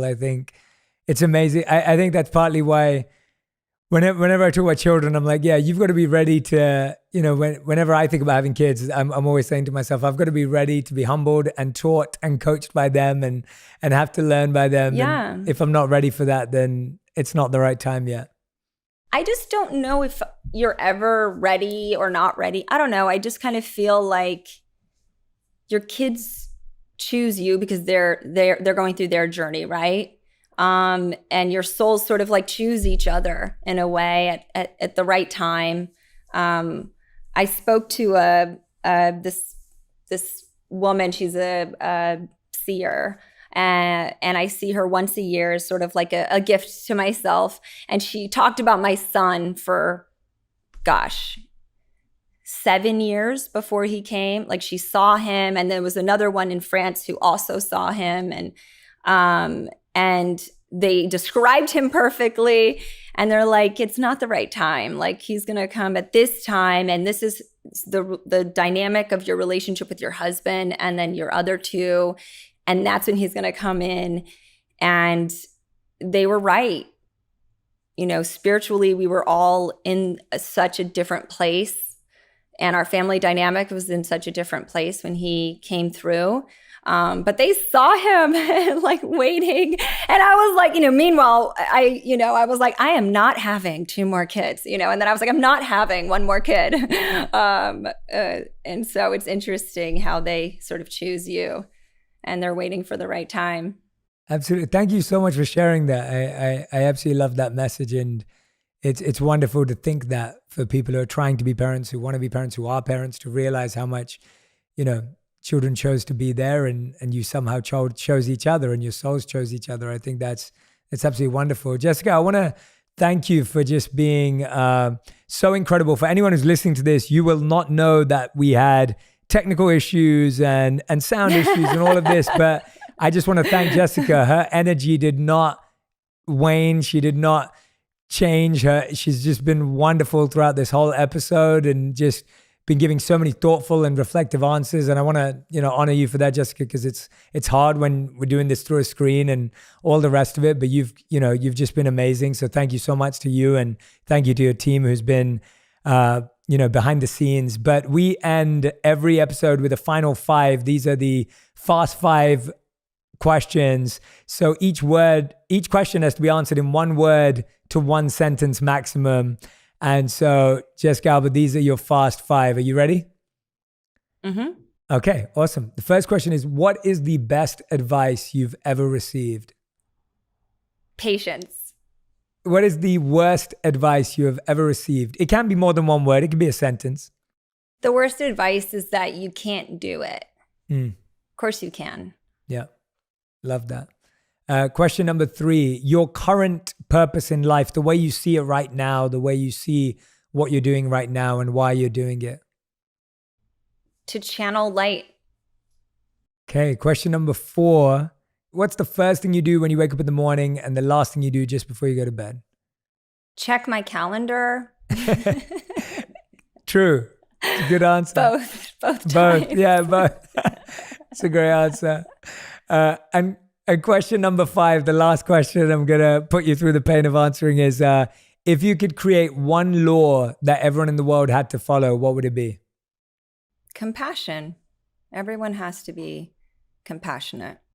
I think it's amazing. I think that's partly why whenever I talk about children, I'm like, yeah, you've got to be ready to, whenever I think about having kids, I'm always saying to myself, I've got to be ready to be humbled and taught and coached by them and have to learn by them. Yeah. And if I'm not ready for that, then it's not the right time yet. I just don't know if you're ever ready or not ready. I don't know. I just kind of feel like your kids choose you because they're going through their journey, right? And your souls sort of like choose each other in a way at the right time. I spoke to this woman. She's a seer. And I see her once a year as sort of like a gift to myself. And she talked about my son for, 7 years before he came. Like she saw him, and there was another one in France who also saw him, and they described him perfectly. And they're like, it's not the right time. Like he's gonna come at this time, and this is the dynamic of your relationship with your husband, and then your other two. And that's when he's going to come in. And they were right. Spiritually, we were all in such a different place. And our family dynamic was in such a different place when he came through. But they saw him like waiting. And I was like, meanwhile, I was like, I am not having 2 more kids, and then I was like, I'm not having 1 more kid. And so it's interesting how they sort of choose you. And they're waiting for the right time. Absolutely. Thank you so much for sharing that. I absolutely love that message. And it's wonderful to think that for people who are trying to be parents, who want to be parents, who are parents, to realize how much, children chose to be there and you somehow chose each other and your souls chose each other. I think that's absolutely wonderful. Jessica, I want to thank you for just being so incredible. For anyone who's listening to this, you will not know that we had technical issues and sound issues and all of this, but I just want to thank Jessica. Her energy did not wane. She did not change. She's just been wonderful throughout this whole episode and just been giving so many thoughtful and reflective answers. And I want to, honor you for that, Jessica, because it's hard when we're doing this through a screen and all the rest of it, but you've just been amazing. So thank you so much to you, and thank you to your team who's been, behind the scenes. But we end every episode with a final 5. These are the fast 5 questions. So each question has to be answered in 1 word to 1 sentence maximum. And so, Jessica, Alba, these are your fast 5. Are you ready? Mm-hmm. Okay, awesome. The first question is, what is the best advice you've ever received? Patience. What is the worst advice you have ever received? It can be more than 1 word. It can be a sentence. The worst advice is that you can't do it. Of course you can. Yeah. Love that. Question number 3, your current purpose in life, the way you see it right now, the way you see what you're doing right now and why you're doing it. To channel light. Okay. Question number 4. What's the first thing you do when you wake up in the morning and the last thing you do just before you go to bed? Check my calendar. True. It's a good answer. Both times. Yeah, both. It's a great answer. And question number 5, the last question I'm going to put you through the pain of answering is, if you could create 1 law that everyone in the world had to follow, what would it be? Compassion. Everyone has to be compassionate.